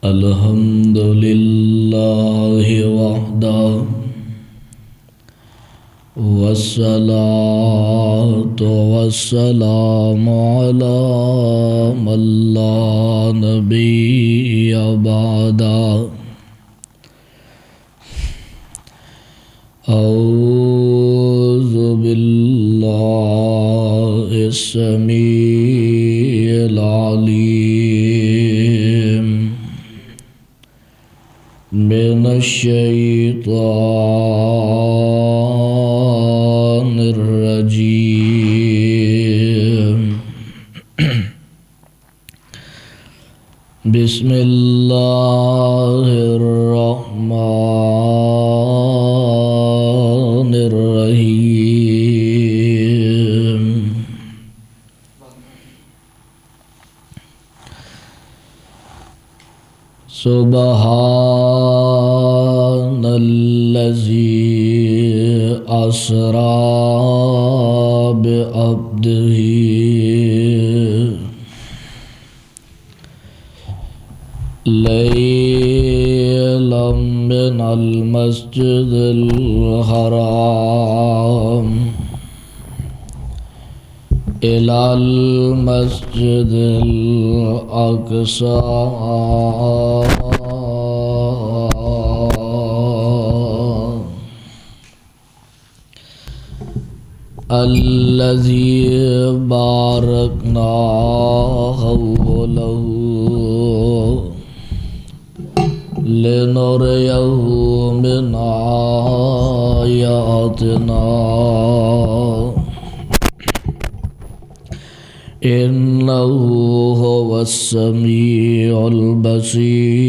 الحمد لله وحده والصلاة والسلام على من لا نبي بعده أعوذ بالله السميع العليم من الشيطان الرجيم بسم الله الرحمن الرحيم سبحان الذي أسرى بعبده ليلا من المسجد الحرام إلى المسجد الأقصى الذي باركنا حوله لنريه من آياتنا إنه هو السميع البصير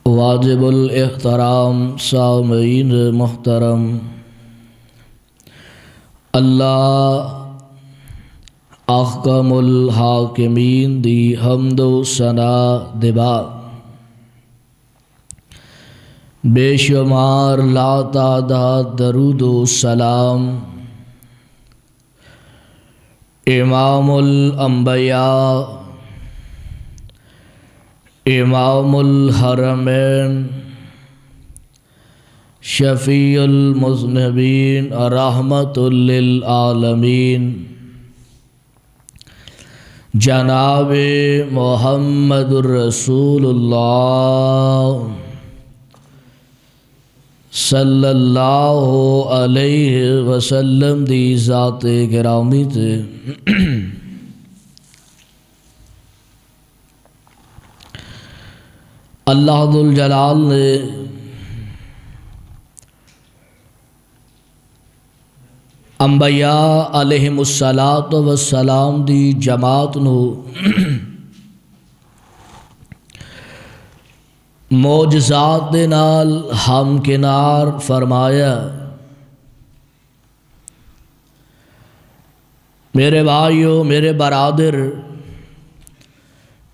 واجب الاحترام سامعین محترم، اللہ احکم الحاکمین دی حمد و ثنا دبا، بے شمار لا تعداد درود و سلام امام الانبیاء امام الحرمین شفیع المذنبین رحمت للعالمین جناب محمد الرسول اللہ صلی اللہ علیہ وسلم دی ذات گرامی تے اللہ ذوالجلال نے انبیاء علیہم السلام دی جماعت نو معجزات دے نال ہمکنار فرمایا۔ میرے بھائیو، میرے برادر،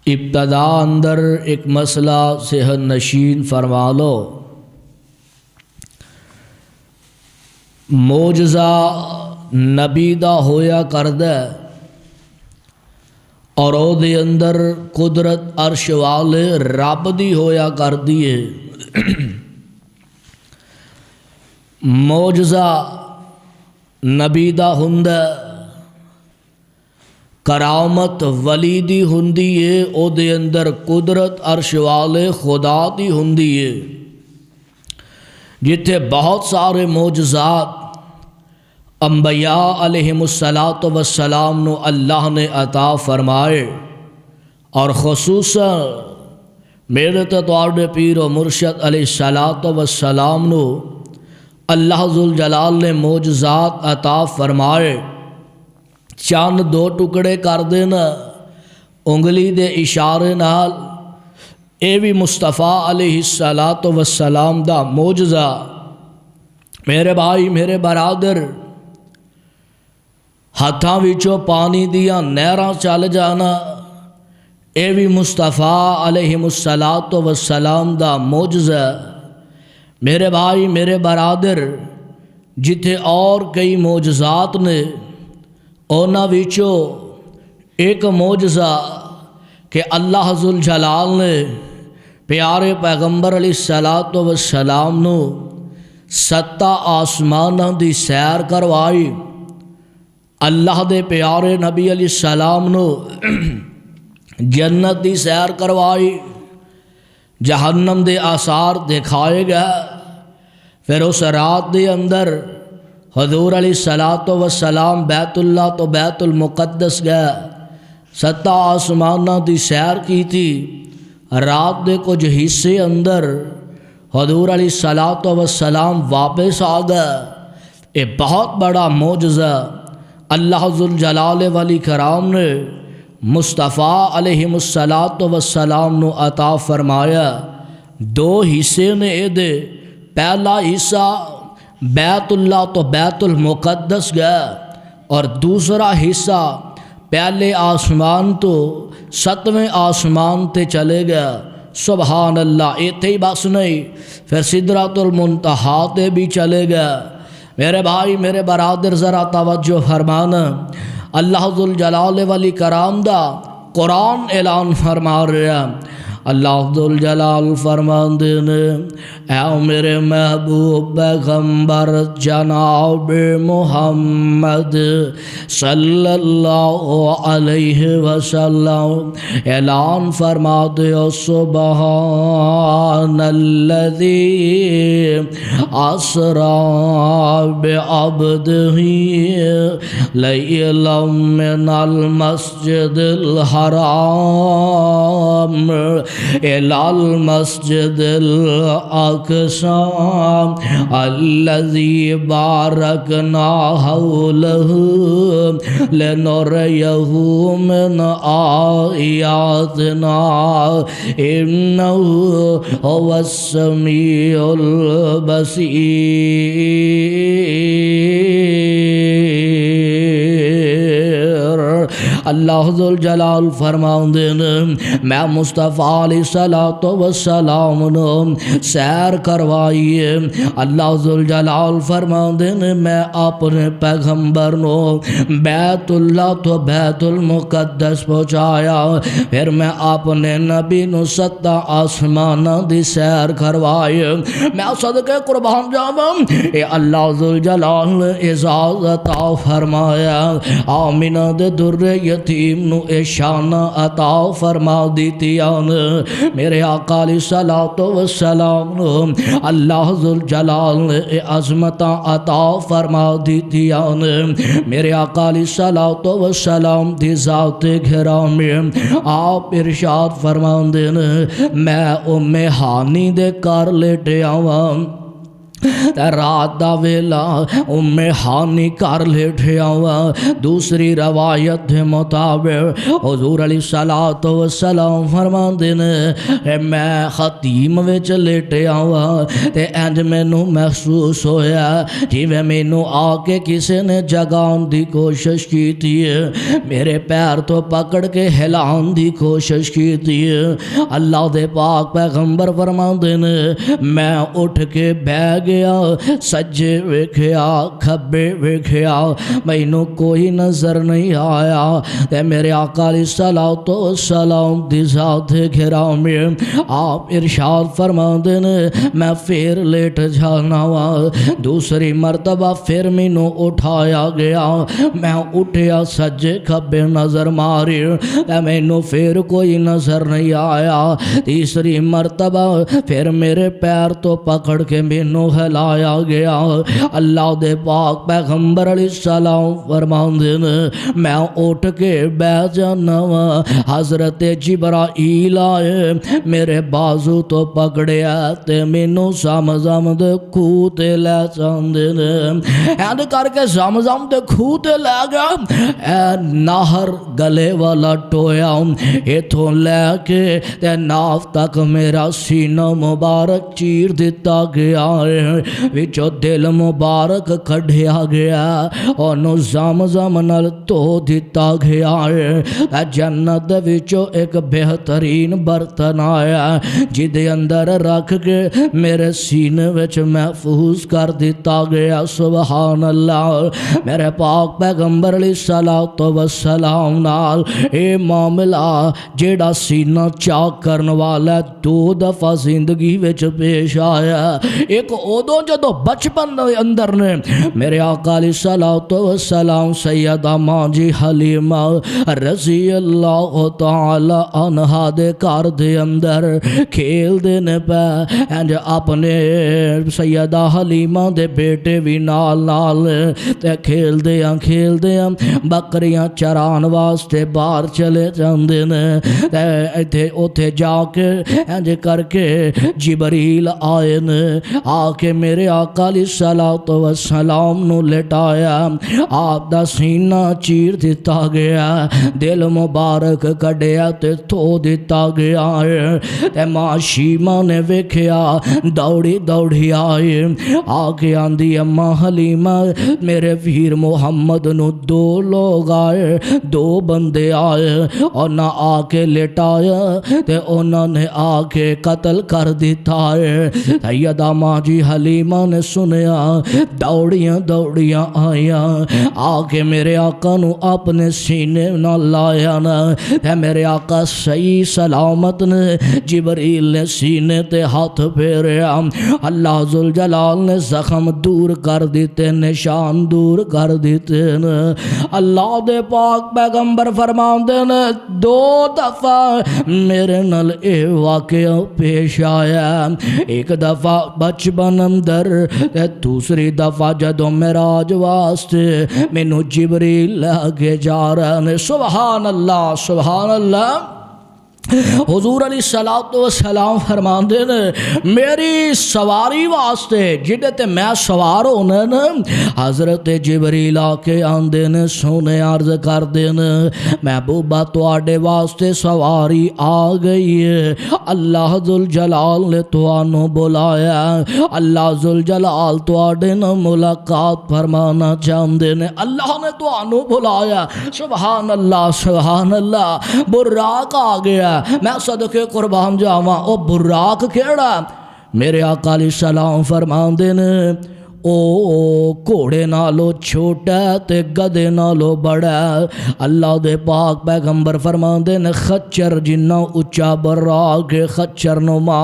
ابتدا اندر ایک مسئلہ ذہن نشین فرما لو۔ معجزہ نبی دا ہویا کردہ اور او دے اندر قدرت عرش والے رب دی ہویا کر دیے۔ معجزہ نبی دا ہندہ، کرامت ولی دی ہندی ہے، او دے اندر قدرت عرش والے خدا دی ہندی ہے۔ جتھے بہت سارے معجزات انبیاء علیہم السلام نو اللہ نے عطا فرمائے، اور خصوصاً میرے تواڈے پیر و مرشد علیہ السلام نو اللہ ذوالجلال نے معجزات عطا فرمائے۔ چند دو ٹکڑے کر دینا انگلی دے اشارے نال، اے بھی مصطفیٰ علیہ السلام دا معجزہ۔ میرے بھائی، میرے برادر، ہاتھاں وچوں پانی دیاں نہراں چل جانا، اے بھی مصطفیٰ علیہ الصلاۃ والسلام دا معجزہ۔ میرے بھائی میرے برادر، جتھے اور کئی معجزات نے، اونا وچوں ایک معجزہ کہ اللہ ذوالجلال نے پیارے پیغمبر علیہ الصلاۃ والسلام نو 7 آسماناں دی سیر کروائی۔ اللہ دے پیارے نبی علیہ السلام نو جنت دی سیر کروائی، جہنم دے آثار دکھائے گئے۔ پھر اس رات دے اندر حضور علیہ الصلاۃ والسلام بیت اللہ تو بیت المقدس گئے، 7 آسماناں دی سیر کی تھی۔ رات دے کچھ حصے اندر حضور علیہ الصلاۃ والسلام واپس آ گئے۔ یہ بہت بڑا معجزہ اللہ ذوالجلال والاکرام نے مصطفیٰ علیہ الصلاۃ والسلام نو عطا فرمایا۔ 2 حصے نے اے دے، پہلا حصہ بیت اللہ تو بیت المقدس گیا، اور دوسرا حصہ پہلے آسمان تو 7ویں آسمان تے چلے گیا۔ سبحان اللہ، ایتھے ہی بس نہیں، پھر سدرۃ المنتہا تے بھی چلے گیا۔ میرے بھائی میرے برادر ذرا توجہ فرمانا، اللہ ذوالجلال والاکرام دا قرآن اعلان فرما رہا۔ اللہ ذوالجلال فرماندے نے، اے میرے محبوب پیغمبر جناب محمد صلی اللہ علیہ وسلم اعلان فرما دے، سبحان الذی اسریٰ بعبدہ لیلا من المسجد الحرام إلى المسجد الأقصى الذي باركنا حوله لنريه من آياتنا إنه هو السميع البصير۔ اللہ ذوالجلال فرماندے نے، میں مصطفیٰ علیہ الصلاۃ والسلام نو سیر کروائی۔ اللہ ذوالجلال فرماندے نے، میں اپنے پیغمبر نو بیت اللہ تو بیت المقدس پہنچایا، پھر میں اپنے نبی نو 7 آسماناں دی سیر کروائی۔ میں صدقے قربان جاواں، اے اللہ ذوالجلال نے اعزاز عطا فرمایا۔ آمینہ دے در یتیم نو اے شان عطا فرما دیتی آن۔ میرے آقا علیہ الصلاۃ والسلام نو اللہ ذوالجلال نے اے عظمتاں عطا فرما دیتی آن۔ میرے آقا علیہ الصلاۃ والسلام دی ذات گرامی آپ ارشاد فرماندے نے، میں ام ہانی دے کر لیٹے آواں، رات دا ویلا ام ہانی کر لیٹے آوا۔ دوسری روایت دے مطابق حضور علیہ الصلاۃ والسلام فرماندے نے، میں خطیم وچ لیٹے آوا تے انج مینوں محسوس ہویا جویں مینوں آ کے کسے نے جگان دی کوشش کیتی ہے، میرے پیر تو پکڑ کے ہلان دی کوشش کیتی ہے۔ اللہ دے پاک پیغمبر فرماندے نے، میں اٹھ کے بیٹھ گیا، سجے ویکھیا کھبے ویکھیا، مینوں کوئی نظر نہیں آیا، تے میرے آقا علیہ الصلاۃ والسلام دی ذات گرامی آپ ارشاد فرماندے نے، میں پھر لیٹ جانا وا۔ دوسری مرتبہ پھر مینوں اٹھایا گیا، میں اٹھیا سجے کھبے نظر ماری، تے مینوں پھر کوئی نظر نہیں آیا۔ تیسری مرتبہ پھر میرے پیر تو پکڑ کے مینوں ہلایا گیا۔ اللہ دے پاک پیغمبر علیہ السلام فرماندے نے، میں اٹھ کے بیٹھ جانا وا، حضرت جبرائیل آئے میرے بازو تو پکڑیا تے مینوں زمزم دے کھوہ تے لے جاندے نے۔ اینج کر کے زمزم دے کھوہ تے لے گیا، اے نہر گلے والا ٹویا، ایتھوں لے کے تے ناف تک میرا سینہ مبارک چیر دیتا گیا ہے۔ وچوں دل مبارک کڈھیا گیا اونوں زمزم نال دھو دتا گیا ہے جنت وچوں ایک بہترین برتن آیا جدے اندر رکھ کے میرے سینے وچ محفوظ کر دیتا گیا سبحان اللہ میرے پاک پیغمبر علیہ الصلوۃ والسلام نال اے معاملہ جیڑا سینہ چاک کرن والا دو دفعہ زندگی وچ پیش آیا ایک ادو جدو بچپن اندر نے میرے آقا علیہ الصلوۃ والسلام سیدہ ماں جی حلیمہ رضی اللہ تعالی عنہا دے گھر دے اندر کھیل دے نے پہ انج اپنے سیدہ حلیمہ دے بیٹے بھی نال نال تے کھیل دیاں بکریاں چران واسطے باہر چلے جاندے نے تے اوتھے جا کے انج کر کے جبریل آئے نے آ کے میرے آقا علیہ الصلوۃ والسلام نو لٹایا آپ دا سینہ چیر دیتا گیا دل مبارک کڈیا تے دھو دیتا گیا تے ماں شیمہ نے ویکھیا دوڑی دوڑی آئے آ کے آندی اماں حلیمہ میرے ویر محمد نو دو لوگ آئے دو بندے آئے انہاں آ کے لٹایا تے انہاں نے آ کے قتل کر دیتا ہے سیدہ ماں جی حلیمہ نے سنیا دوڑیاں دوڑیاں آیاں آ کے میرے آقا نو اپنے سینے نہ لایا نا تے میرے آقا صحیح سلامت نے جبریل نے سینے تے ہاتھ پھیریا اللہ ذوالجلال نے زخم دور کر دیتے نشان دور کر دیتے اللہ دے پاک پیغمبر فرماندے نے دو دفعہ میرے نال اے واقعہ پیش آیا ایک دفعہ بچپن اندر تے دوسری دفعہ جدو معراج واسطے مینوں جبریل لے جا رہے نے سبحان اللہ سبحان اللہ حضور علیہ الصلوۃ والسلام فرماندے نے میری سواری واسطے جڑے تے میں سوار ہونا نا حضرت جبریل آ کے آندے نے سونے عرض کر دے نے محبوبہ تواڈے واسطے سواری آ گئی ہے اللہ ذوالجلال نے تانوں بلایا اللہ ذوالجلال تواڈے نال ملاقات فرمانا چاہندے نے اللہ نے تانوں بلایا سبحان اللہ سبحان اللہ براق آ گیا میں صدقے قربان جاواں او براق کیڑا میرے آقا علیہ السلام فرماندے نے او گھوڑے نالو چھوٹا تے گدے نالو بڑا اللہ دے پاک پیغمبر فرماندے نے خچر جنہ اچا براق خچر نما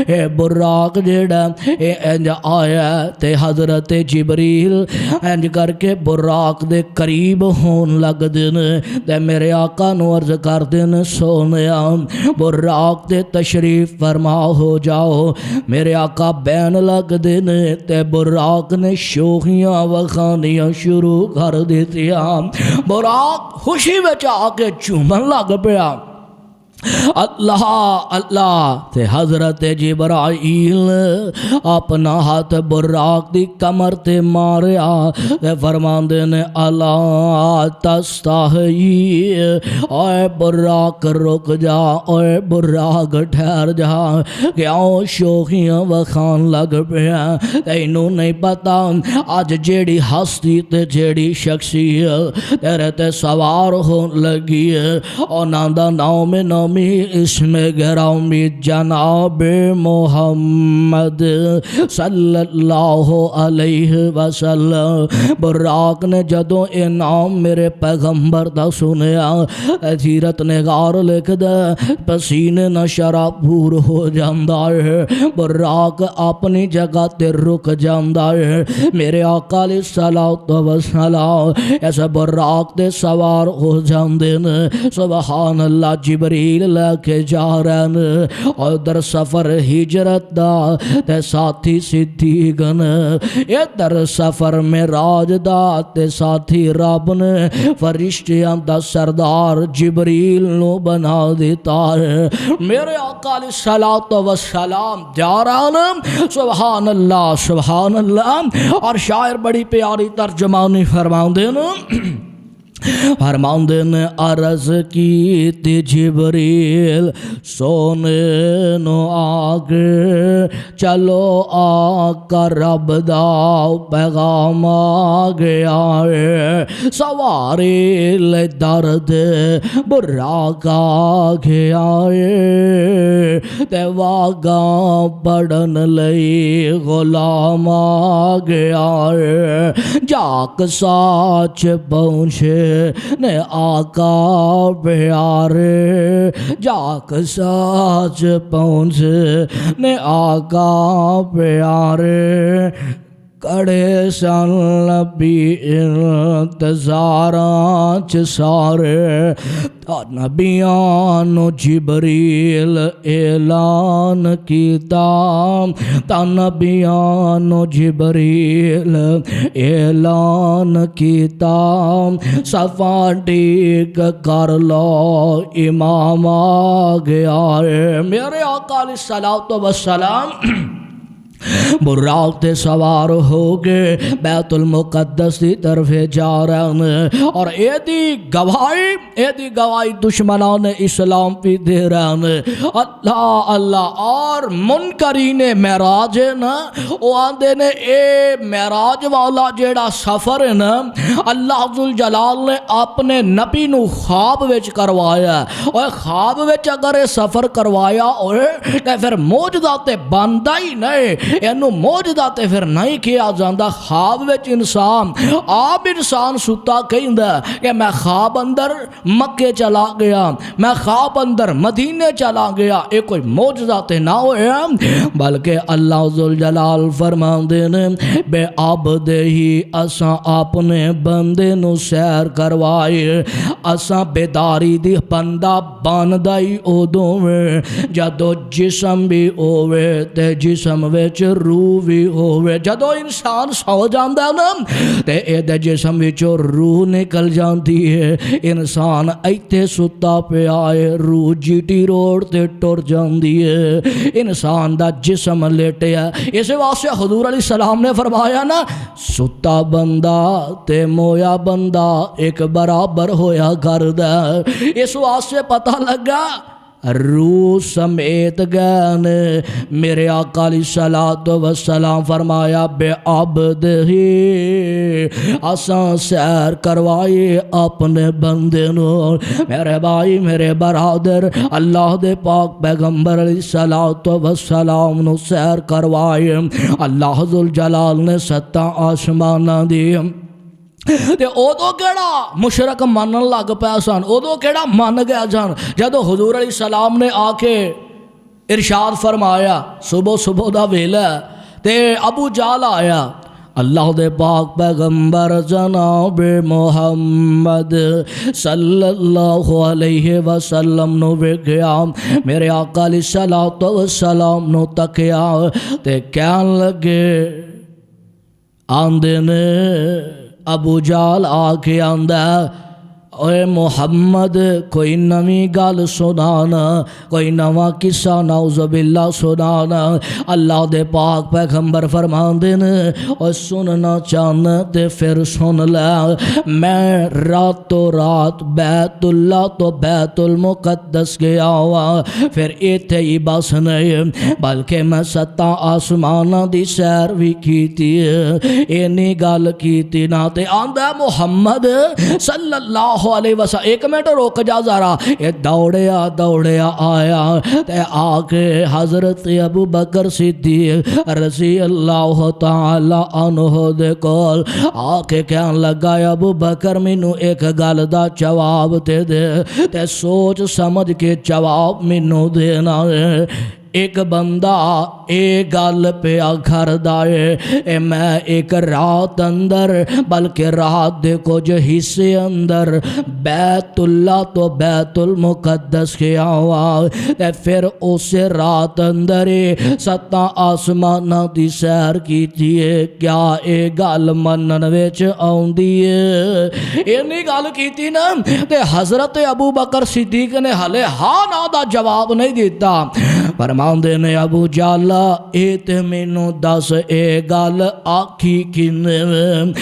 اے براق جیڑا اے انج آیا تے حضرت جبریل انج کر کے براق دے قریب ہون لگ دن تے میرے آقا نو عرض کر دن سونیا براق دے تشریف فرما ہو جاؤ میرے آقا بین لگ دن تے براق نے شوخیاں وخانیاں شروع کر دیتیاں براق خوشی وچ آ کے چومن لگ پیا اللہ اللہ تے حضرت جبرائیل اپنا ہاتھ براق دی کمر تے ماریا تے فرماندے نے الا تستحی اوے براق رک جا اوے براق ٹھہر جا کیوں شوخیاں وخان لگ پیا تینوں نہیں پتا اج جیڑی ہستی تے جیڑی شخصیت تیرے تے سوار ہون لگی ہے انہاں دا نام اسم گرامی جناب محمد صلی اللہ علیہ وسلم براق نے جدوں اے نام میرے پیغمبر دا سنیا سیرت نگار لکھ دے پسینے نہ شرابور ہو جاندہ ہے براق اپنی جگہ تے رک جاندہ ہے میرے آقا علیہ الصلوۃ والسلام ایسا براق تے سوار ہو جاندے نے سبحان اللہ جبریل لے کے جا رہے ہیں اور در سفر ہجرت دا تے ساتھی صدیقن ادھر سفر معراج دا تے ساتھی رب نے فرشتیاں دا سردار جبریل نو بنا دیتا ہے میرے آقا علیہ الصلوۃ والسلام جا رہے ہیں سبحان اللہ سبحان اللہ اور شاعر بڑی پیاری ترجمانی فرماؤں دے نا فرماندے نے عرض کی تی جبریل سونے نو آگے چلو آقا رب دا پیغام آگیا ہے سواری لے درد براق آگیا ہے تے واگا پڑھن لئی غلام آگیا ہے جاک ساچ پہنچے نے آقا پیارے جاک ساچ پہنچ نے آقا پیارے کڑے سن نبی انتظاراں چ سارے تا نبیانو جبریل اعلان کیتا تا نبیانو جبریل اعلان کیتا صفا ٹھیک کر لو امام آ گیا ہے میرے آقا علیہ الصلوۃ والسلام براق تے سوار ہو گئے بیت المقدس دی طرف جا رہے ہیں اور اے دی گواہی دشمنان اسلام پی دے رہے ہیں اللہ اللہ اور منکرین معراج نا وہ آندے نے اے معراج والا جیڑا سفر ہے نا اللہ ذوالجلال نے اپنے نبی نو خواب وچ کروایا اور خواب وچ اگر سفر کروایا تے پھر معجزہ تے بندا ہی نہیں اینو معجزہ تے پھر نہیں کیا جاندا خواب وچ انسان آپ انسان ستا کہندا کہ میں خواب اندر مکے چلا گیا میں خواب اندر مدینے چلا گیا یہ کوئی معجزہ تے نہ ہویا بلکہ اللہ ذوالجلال فرماندے نے بے عبد ہی اساں اپنے بندے نو سیر کروائے اساں بیداری دی بندہ باندائی اودوں میں جدو جسم بھی ہوئے تے جسم وچ روح بھی ہوئے جدو انسان سو جاندہ ہے نا تے اے دے جسم وچوں روح نکل جاندی ہے انسان ایتے ستا پہ آئے روح جیٹی روڈ تے ٹر جاندی ہے انسان دا جسم لیٹے ہے اسے واسطے حضور علیہ السلام نے فرمایا نا ستا بندہ تے مویا بندہ ایک برابر ہویا کردا اس واسطے پتہ لگا روح سمیت گئے میرے آقا علیہ الصلوۃ والسلام فرمایا بے عبد ہی اساں سیر کروائے اپنے بندے نو میرے بھائی میرے برادر اللہ دے پاک پیغمبر علیہ الصلوۃ والسلام نو سیر کروائے اللہ ذوالجلال نے ستاں آسماناں دی تے اودو کیڑا مشرک مانن لگ پیا سن اودو کیڑا مان گیا جان جدو حضور علیہ السلام نے آ کے ارشاد فرمایا صبح صبح دا ویلا تے ابو جہل آیا اللہ دے پاک پیغمبر جناب محمد صلی اللہ علیہ وسلم نو ویکھیا میرے آقا علیہ الصلوۃ والسلام نو تکیا تے کہن لگے آندے نے ابو جہل آ کے آندا اے محمد کوئی نویں گل سنانا کوئی نواں قصہ نعوذ باللہ سنانا اللہ دے پاک پیغمبر فرماندے نے اور سننا چاہنا تے پھر سن لے میں راتوں رات بیت اللہ تو بیت المقدس گیا ہوا پھر ایتھے ہی بس نہیں بلکہ میں ستاں آسماناں دی سیر بھی کیتی اینی گل کیتی نہ تے آندا محمد صلی اللہ علیہ وسلم ایک منٹ روک جا ذرا یہ دوڑیا آیا تے آکے حضرت ابو بکر صدیق رضی اللہ تعالی عنہ دے کول آکے کہن لگا ابو بکر مینوں ایک گل دا جواب دے دے تے سوچ سمجھ کے جواب مینوں دینا ہے ایک بندہ ایک گل پہ گھر دائے میں ایک رات اندر بلکہ رات دے کچھ حصے اندر بیت اللہ تو بیت المقدس کیا ہوا پھر اس رات اندر ستاں آسماناں دی سیر کیتی ہے کیا اے گل منن وچ آوندی ہے اینی گل کیتی نا تے حضرت ابو بکر صدیق نے ہلے ہاں نا دا جواب نہیں دیتا فرماندے نے ابو جالا اے تے مینوں دس اے گل آکھی کنے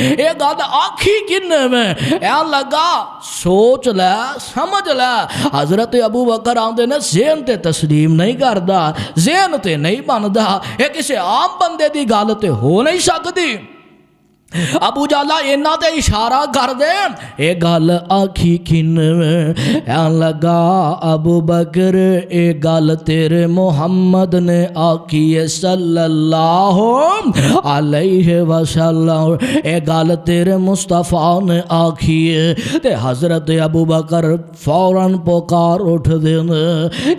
اے گل آکھی کنے میں اے لگا سوچ لے سمجھ لے حضرت ابو بکر آندے نے ذہن تے تسلیم نہیں کردا ذہن تے نہیں بندا اے کسے عام بندے دی گل تے ہو نہیں سکدی ابو جالا اینا تے اشارہ کر دے اے گل آکھی کن اے لگا ابو بکر اے گل تیرے محمد نے آکھی صلی اللہ علیہ وسلم اے گل تیرے مصطفیٰ نے آکھی تے حضرت ابو بکر فوراً پکار اٹھ دین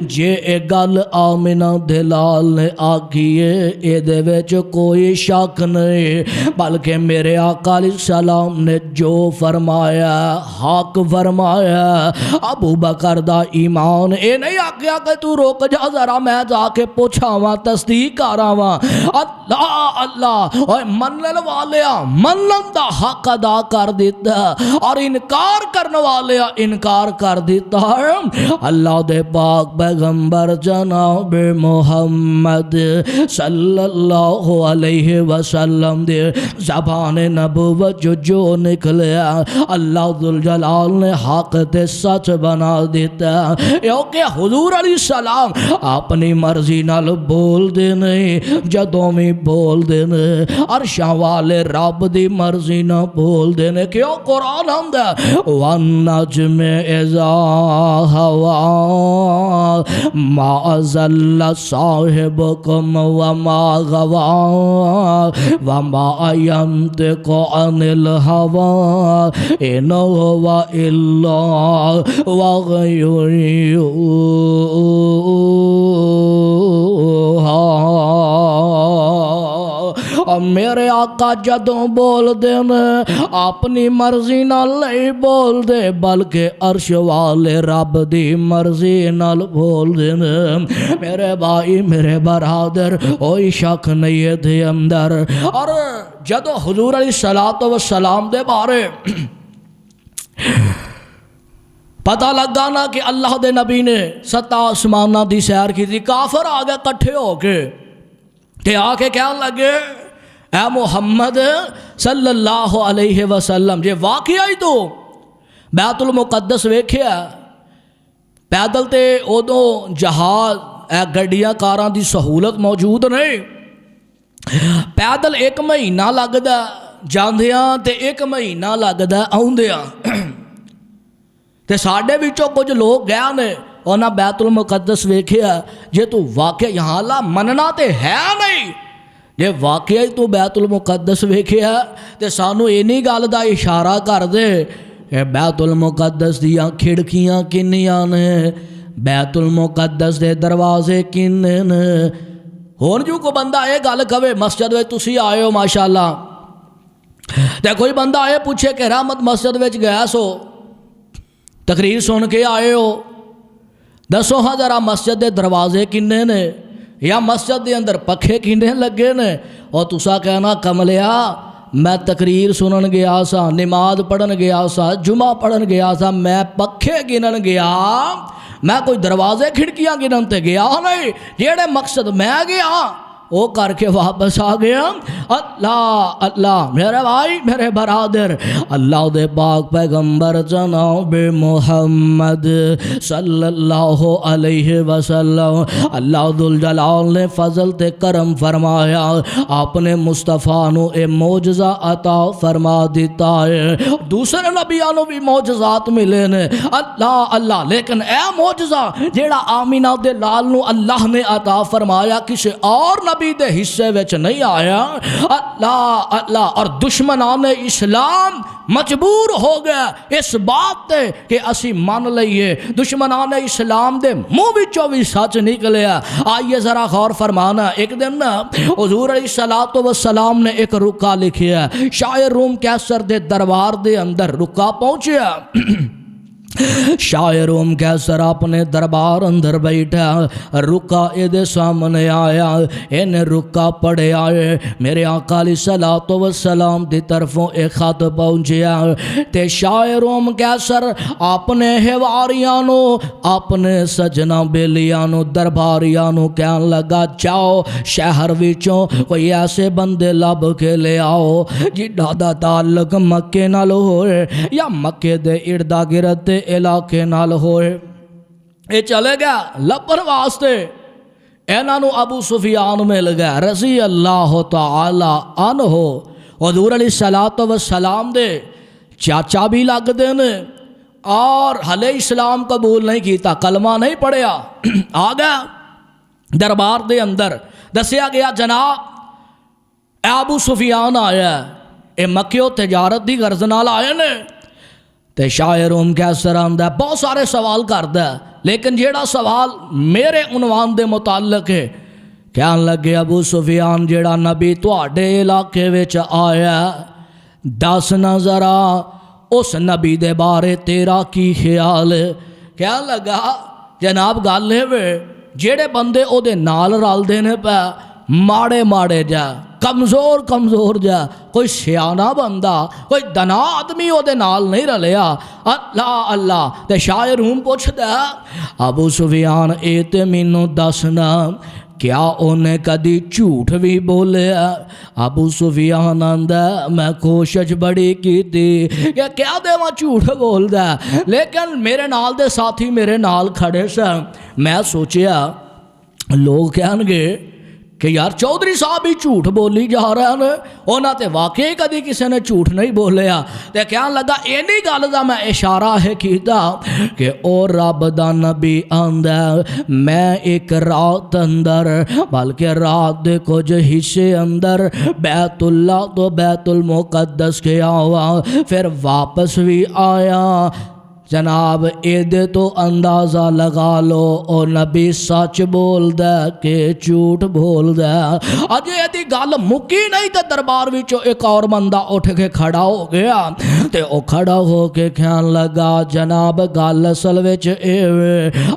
جے اے گل آمنہ دلال نے آکھی اے دے وچ کوئی شک نہیں بلکہ میرے آقا علیہ السلام نے جو فرمایا حق فرمایا ابو بکر دا ایمان اے نہیں آکھیا کہ تو روک جا ذرا میں جا کے پوچھاواں تصدیق کراواں اللہ اللہ اوے منن والیا منن دا حق ادا کر دیتا اور انکار کرنے والیا انکار کر دیتا اللہ دے پاک پیغمبر جناب محمد صلی اللہ علیہ وسلم دے زبان نبوت جو نکلیا اللہ ذوالجلال نے حق تے سچ بنا دیتا کیونکہ حضور علیہ السلام اپنی مرضی نال بول دے نہیں جدوں بھی بول دے نہیں عرشاں والے رب دی مرضی نہ بول دے نہیں کیوں قرآن ہوندا والنجم اذا ہوا ما ضل صاحبکم وما غوا وما ينطق عن الهوى إن هو إلا وحي یوحى میرے آقا جدوں بول دین اپنی مرضی نال نہیں بول دے بلکہ عرش والے رب دی مرضی نال بول دین میرے بھائی میرے برادر کوئی شک نہیں ہے دے اندر اور جدوں حضور علیہ السلام دے بارے پتہ لگا نا کہ اللہ دے نبی نے ست آسمانہ دی سیر کی تھی کافر آگے کٹھے ہو کے تے آ کے کیا لگے اے محمد صلی اللہ علیہ وسلم جے واقعہ ہی تو بیت المقدس ویکھیا پیدل تے ادو جہاز اے گڈیاں کاراں دی سہولت موجود نہیں پیدل ایک مہینہ لگدا جاندیاں تے ایک مہینہ لگدا آوندیاں تے ساڈے وچوں کچھ لوگ گئے نے انہاں بیت المقدس ویکھیا جے تو واقعہ یہاں لا مننا تے ہے نہیں جے واقعہ تو بیت المقدس ویکھیا تے سانو اینی گل دا اشارہ کر دے کہ بیت المقدس دیاں کھڑکیاں کنیاں نے بیت المقدس دے دروازے کنے نے ہون جو کو بندہ اے گل کہے مسجد وچ تسی آئے ہو ماشاءاللہ تے کوئی بندہ اے پوچھے کہ رحمت مسجد وچ گیا سو تقریر سن کے آئے ہو دسو ہاں ذرا مسجد دے دروازے کنے نے یا مسجد دے اندر پکھے کنے لگے نے اور تسا کہنا کملیا میں تقریر سنن گیا سا نماز پڑھن گیا سا جمعہ پڑھن گیا سا میں پکھے گنن گیا میں کوئی دروازے کھڑکیاں گنن تے گیا نہیں جیڑے مقصد میں گیا وہ کر کے واپس آ گیا اللہ اللہ میرے بھائی میرے برادر اللہ دے پاک پیغمبر جناب محمد صلی اللہ علیہ وسلم اللہ ذوالجلال نے فضل تے کرم فرمایا اپنے مصطفیٰ نو اے معجزہ عطا فرما دیتا ہے دوسرے نبیوں نو بھی معجزات ملے نے اللہ اللہ لیکن اے معجزہ جیڑا آمینہ دے لال نو اللہ نے عطا فرمایا کسی اور نبی دے حصے وچ نہیں آیا اللہ اللہ اور دشمنان اسلام مجبور ہو گیا اس بات تے کہ اسی مان لئیے دشمنان اسلام دے منہ وچوں بھی سچ نکلیا آئیے ذرا غور فرمانا ایک دن نا حضور علیہ السلام نے ایک رکا لکھیا شاعر روم کیسر دے دربار دے اندر رکا پہنچیا شاعروم کیسر اپنے دربار اندر بیٹھا، رکا یہ سامنے آیا، انہیں رکا پڑھے آئے، میرے آقا علیہ الصلوۃ والسلام دی طرفوں ایک خط پہنچیا تے شاعروم کیسر اپنے حواریانو، اپنے سجنا بیلیانو، درباریانو کہن لگا جاؤ شہر وچوں کوئی ایسے بندے لب کے لے آؤ جنہاں دا تعلق مکے نال ہوئے یا مکے دے اردا گرد علاقے نال ہوئے۔ اے چلے گیا لبن واسطے، انہاں نو ابو سفیان مل گیا رضی اللہ تعالی عنہ، حضور علیہ الصلوۃ والسلام دے چاچا بھی لگ دے نے اور حلے اسلام قبول نہیں کیتا، کلمہ نہیں پڑھیا، آ گیا دربار دے اندر، دسیا گیا جناب اے ابو سفیان آیا، اے مکیو تجارت دی غرض نال آئے نے۔ تے شاعروم کیسر آندا بہت سارے سوال کردا ہے، لیکن جیڑا سوال میرے عنوان دے متعلق ہے، کہن لگے ابو سفیان جیڑا نبی تواڈے علاقے وچ آیا، دس نہ ذرا اس نبی دے بارے تیرا کی خیال ہے؟ کہن لگا جناب گل ہے جیڑے بندے او دے نال رل دے نے پے ماڑے ماڑے جا، کمزور کمزور جا، کوئی سیانا بندہ کوئی دنا آدمی او دے نال نہیں رلیا، اللہ اللہ۔ تے شاعروم پوچھدا ابو سفیان اے تے مینوں دسنا کیا انہیں کدی جھوٹ بھی بولیا؟ ابو سفیان آندا میں کوشش بڑی کی تھی کہ کیا دے میں جھوٹ بول دا، لیکن میرے نال دے ساتھی میرے نال کھڑے سن، میں سوچیا لوگ کہن گے کہ یار چودھری صاحب ہی جھوٹ بولی جا رہے ہیں، انہاں تے واقعی کدی کسی نے جھوٹ نہیں بولیا۔ تے کہن لگا اینی گل دا میں اشارہ ہے کیتا کہ او رب دا نبی آندا میں ایک رات اندر بلکہ رات دے کچھ حصے اندر بیت اللہ تو بیت المقدس کے آوا، پھر واپس بھی آیا۔ جناب ایدے تو اندازہ لگا لو او نبی سچ بول دا کہ جھوٹ بول دا۔ اجے ایدی گل مکی نہیں تے دربار وچوں ایک اور بندہ اٹھ کے کھڑا ہو گیا تے او کھڑا ہو کے کہن لگا جناب گل اصل وچ اے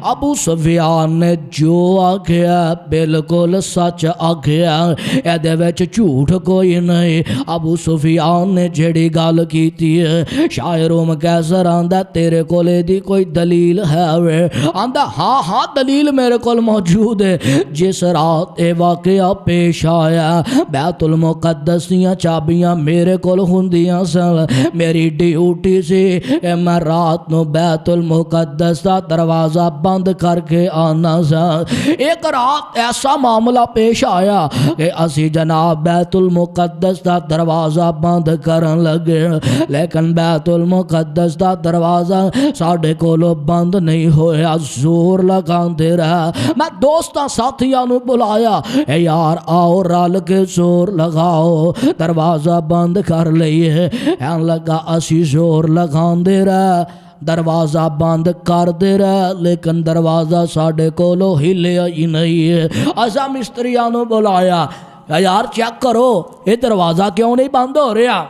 ابو سفیان نے جو آکھیا بالکل سچ آکھیا، ایدے وچ جھوٹ کوئی نہیں۔ ابو سفیان نے جڑی گل کیتی ہے، شاعروم کیسر آندا تیرے کولے دی کوئی دلیل ہے وے؟ آندا ہاں ہاں دلیل میرے کول موجود ہے۔ جس رات اے واقعہ پیش آیا بیت المقدس دیاں چابیاں میرے کول ہوندیاں سن، میری ڈیوٹی سی کہ میں رات نو بیت المقدس دا دروازہ بند کر کے آنا سا۔ ایک رات ایسا معاملہ پیش آیا کہ اسی جناب بیت المقدس دا دروازہ بند کرن لگے، لیکن بیت المقدس دا دروازہ ساڑھے کولو بند نہیں ہویا، زور لگاندے رہا۔ میں دوستاں ساتھیاں نو بلایا اے یار آؤ رل کے زور لگاؤ دروازہ بند کر لئیے، کہن لگا اسی زور لگاندے رہا، دروازہ بند کر دے رہا، لیکن دروازہ ساڑھے کولو ہلیا ہی نہیں ہے۔ ایسا مستریاں نو بلایا یار چیک کرو یہ دروازہ کیوں نہیں بند ہو رہا؟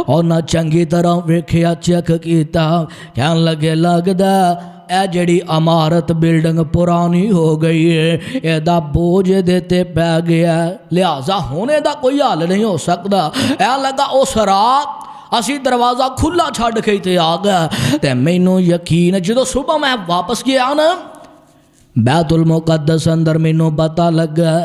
اور نہ چنگی طرح ویکھیا چیک کیتا، کہن لگے لگدا اے جڑی عمارت بلڈنگ پرانی ہو گئی ہے، اے دا بوجھ دیتے پہ گیا، لہذا ہونے دا کوئی حال نہیں ہو سکتا۔ اے لگا اس رات اسی دروازہ کھلا چھڑ کے تے آ گیا تے مینوں یقین جدو صبح میں واپس گیا نا بیت المقدس اندر مینوں پتہ لگا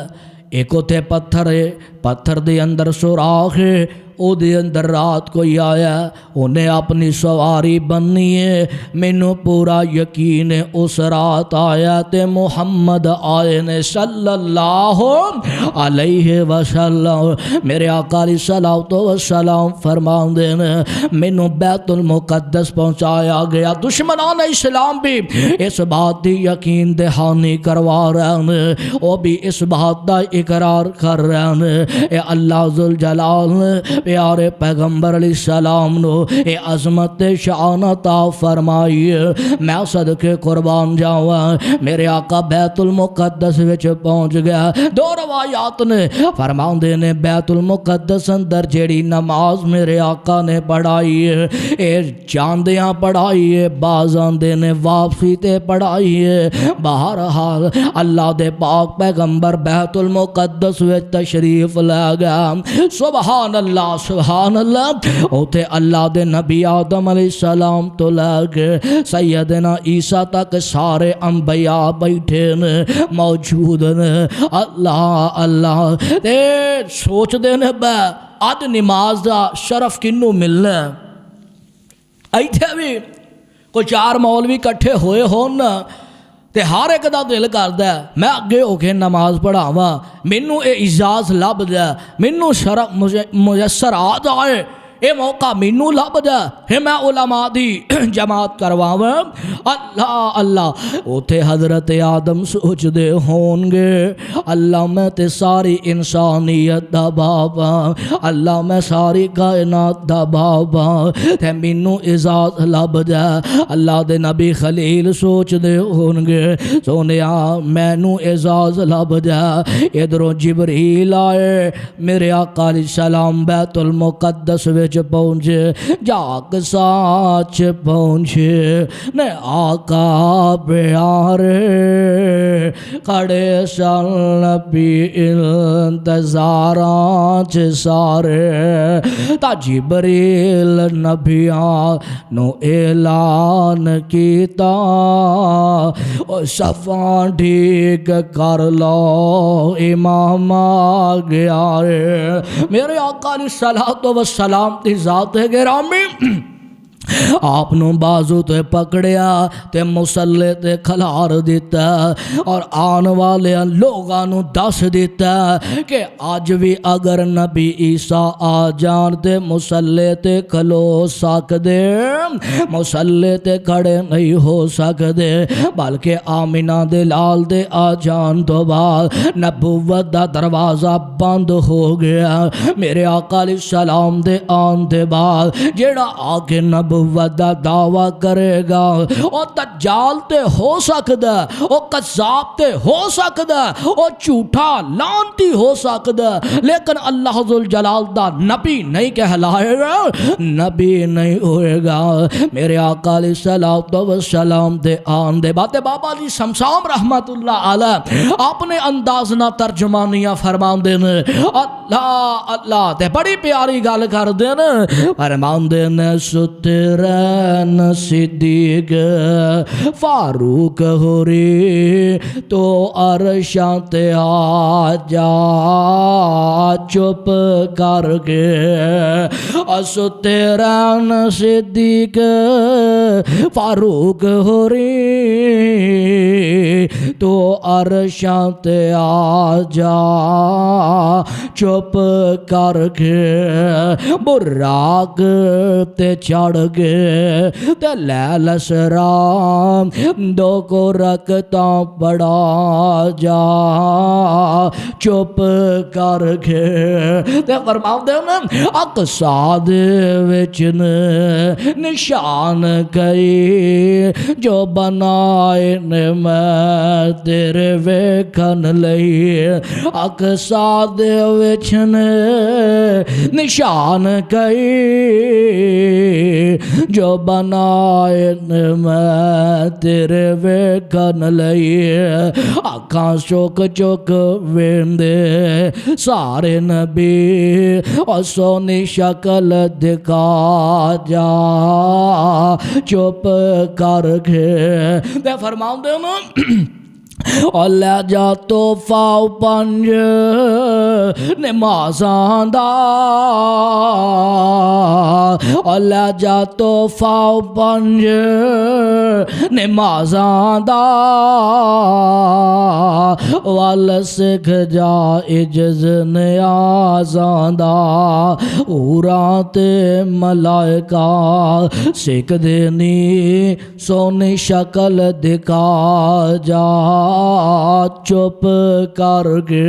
ایک تے پتھر ہے، پتھر دے اندر سوراخ ہے، او دے اندر رات کوئی آیا، انہیں اپنی سواری بننی ہے۔ مینوں پورا یقین ہے اس رات آیا تے محمد آئے نے صلی اللہ علیہ وسلم۔ میرے آقا علیہ الصلوۃ والسلام فرماندے نے مینوں بیت المقدس پہنچایا گیا۔ دشمنان اسلام بھی اس بات دی یقین دہانی کروا رہے ہیں، وہ بھی اس بات دا اقرار کر رہے ہیں، اے اللہ ذوالجلال نے پیارے پیغمبر علیہ السلام نو اے عظمت شان عطا فرمائی میں صدقے قربان جاواں میرے آقا بیت المقدس وچ پہنچ گیا دو روایات نے فرماندے نے بیت المقدس اندر جیڑی نماز میرے آقا نے پڑھائی ہے اے جاندیاں پڑھائی ہے بعض آندے نے واپسی تے پڑھائی ہے بہرحال اللہ دے پاک پیغمبر بیت المقدس وچ تشریف لے گیا سبحان اللہ اوتے اللہ دے نبی آدم علیہ السلام تو لے کے سیدنا عیسیٰ تک سارے انبیاء بیٹھے نے موجود نے اللہ تے سوچ دے نے بے آج نماز دا شرف کنوں ملنا ایتھے بھی کوئی چار مولوی کٹھے ہوئے ہون نا تے ہر ایک دا دل کردا ہے میں اگے ہو کے نماز پڑھاواں مینوں اے اعزاز لب جائے مینوں شرف میسر آ جائے اے موقع مینوں لب جائے ہے میں علماء دی جماعت کرواواں اللہ اوتھے حضرت آدم سوچ دے ہون گے اللہ میں تے ساری انسانیت دا بابا اللہ میں ساری کائنات دا بابا تے مینوں اعزاز لب جائے اللہ دے نبی خلیل سوچ دے ہون گے سونیا مینوں اعزاز لب جائے ادھروں جبریل آئے میرے آقا علیہ السلام بیت المقدس وچ پہنچے جاگ ساچ پہنچے نے آقا پیارے کھڑے سن نبی انتظاراں چ سارے تا جبریل نبیاں نو اعلان کیتا او صفاں ٹھیک کر لو امام آ گیا ہے میرے آقا علیہ السلام تی ذات گرامی آپ نو بازو تے پکڑیا تے مسلے تے کھلار دیتا اور آن والے لوگاں نو دس دیتا کہ آج بھی اگر نبی عیسیٰ آ جان تے مسلے تے کھلو سکدے مسلے تے کھڑے نہیں ہو سکدے بلکہ آمینہ دے لال دے آ جان تو بعد نبوت دا دروازہ بند ہو گیا میرے آقا علیہ السلام دے آن دے بعد جیڑا آگے نبوت دا دعویٰ کرے گا او دجال تے ہو سکدا او قذاب تے ہو سکدا او جھوٹا لانتی ہو سکدا لیکن اللہ ذوالجلال دا نبی نہیں کہلائے گا نبی نہیں ہوئے گا میرے آقا علیہ السلام دے آن دے باتیں بابا جی شمشام رحمت اللہ علیہ اپنے انداز نہ ترجمانیاں فرمان دینے اللہ تے بڑی پیاری گال کر دینے فرمان دینے سترین صدیق فاروق ہوری تو عرشاں تے آ جا چپ کر کے سترین صدیق فاروق ہوری تو عرشاں تے آ جا چپ کر کے براق تے چڑھ گئے تے لیل سرام دو کو رکھتا پڑا جا چپ کر کے تے فرماؤ دے اقصا دے وچن نشان کئی جو بنائے نے میں تیرے ویکھن لئی اقصا دے وچن نشان کئی جو بنائے میں تیرے ویکھن لئی آنکھاں چوک چوک ویندے سارے نبی اور سونی شکل دکھا جا چپ کر کے تے فرماؤں دے نا اور لے جا توفہ پنج نمازاں دا اور لے جا توفہ پنج نمازاں دا وال سکھ جا عجز نیازاں دا اوراں تے ملائکہ سکھ دینی سونی شکل دکھا جا چپ کر کے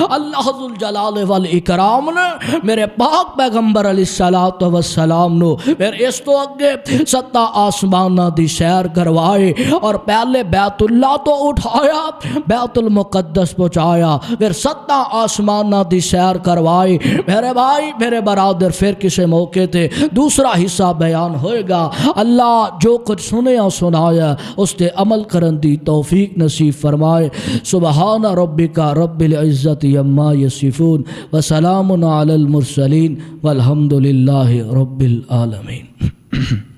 اللہ ذوالجلال والاکرام نے میرے پاک پیغمبر علیہ الصلوۃ والسلام نو پھر اس تو اگے 7 آسماناں دی سیر کروائے اور پہلے بیت اللہ تو اٹھایا بیت المقدس پہنچایا پھر 7 آسماناں دی سیر کروائے. میرے بھائی میرے برادر پھر کسی موقع تے دوسرا حصہ بیان ہوئے گا. اللہ جو کچھ سنیا سنایا اس تے عمل کرن دی توفیق نصیب فرمائے. سبحان ربک رب العزت عما یصفون وسلام علی المرسلین والحمد للہ رب العالمین.